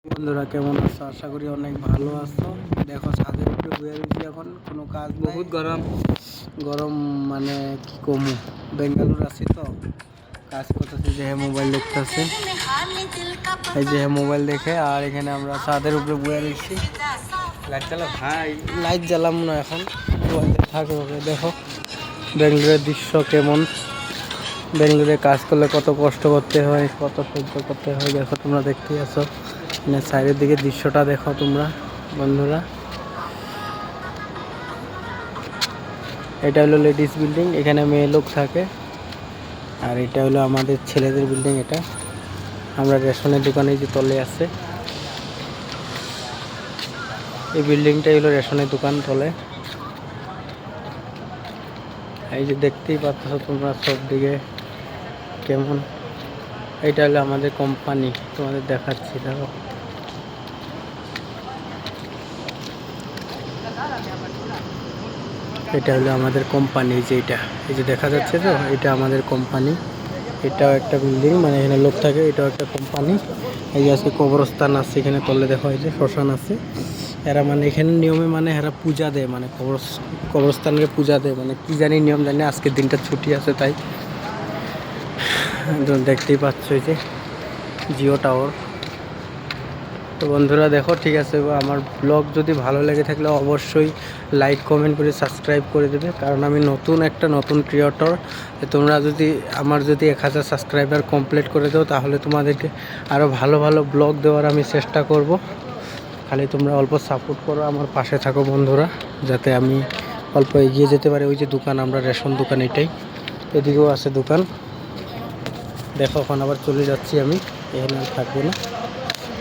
বন্ধুরা কেমন আছো? আশা করি অনেক ভালো আছো। দেখো ছাদের উপরে বয়ে রয়েছি, এখন কোনো কাজ বহুত গরম গরম, মানে কি কমু, বেঙ্গালুর আছি তো কাজ করতেছি, যে মোবাইল দেখতেছে, এই যে মোবাইল দেখে। আর এখানে আমরা ছাদের উপরে বয়ে রয়েছি। লাইট জ্বালাম, ভাই লাইট জ্বালাম না এখন, থাকে। দেখো বেঙ্গালুরের দৃশ্য কেমন, বেঙ্গালুরে কাজ করলে কত কষ্ট করতে হয়, কত সহ্য করতে হয়। দেখো তোমরা দেখতেই আছো, মানে সাইডের দিকে দৃশ্যটা দেখো তোমরা বন্ধুরা। এটা হলো লেডিস বিল্ডিং, এখানে মেয়ে লোক থাকে। আর এটা হলো আমাদের ছেলেদের বিল্ডিং। এটা আমরা রেশনের দোকানে যে তলে আছে, এই বিল্ডিংটাই হলো রেশনের দোকান তলে। এই যে দেখতেই পাচ্ছ তোমরা সব দিকে কেমন। এটা হলো আমাদের কোম্পানি, তোমাদের দেখাচ্ছি। দেখো এটা হলো আমাদের কোম্পানি, যে এটা এই যে দেখা যাচ্ছে তো, এটা আমাদের কোম্পানি। এটাও একটা বিল্ডিং, মানে এখানে লোক থাকে, এটাও একটা কোম্পানি। এই যে আজকে কবরস্থান আছে এখানে তলে, দেখো এই যে শ্মশান আছে। এরা মানে এখানে নিয়মে মানে এরা পূজা দেয়, মানে কবরস্থানকে পূজা দেয়, মানে কি জানি নিয়ম জানি। আজকের দিনটা ছুটি আছে তাই। দেখতেই পাচ্ছ এই যে জিও টাওয়ার। তো বন্ধুরা দেখো, ঠিক আছে, আমার ব্লগ যদি ভালো লেগে থাকলে অবশ্যই লাইক কমেন্ট করে সাবস্ক্রাইব করে দেবে, কারণ আমি নতুন ক্রিয়েটর। তোমরা যদি আমার 1000 সাবস্ক্রাইবার কমপ্লিট করে দাও, তাহলে তোমাদেরকে আরও ভালো ভালো ব্লগ দেওয়ার আমি চেষ্টা করব। খালি তোমরা অল্প সাপোর্ট করো, আমার পাশে থাকো বন্ধুরা, যাতে আমি অল্প এগিয়ে যেতে পারি। ওই যে দোকান, আমরা রেশন দোকান, এটাই। এদিকেও আছে দোকান। দেখো এখন আবার চলে যাচ্ছি আমি, এখানে আর থাকবো না,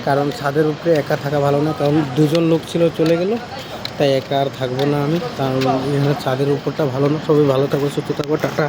কারণ ছাদের উপরে একা থাকা ভালো না, কারণ দুজন লোক ছিল চলে গেল, তাই একা আর থাকবো না আমি। কারণ এখানে ছাদের উপরটা ভালো না। সবাই ভালো থাকো, সুস্থ থাকো, টাটা।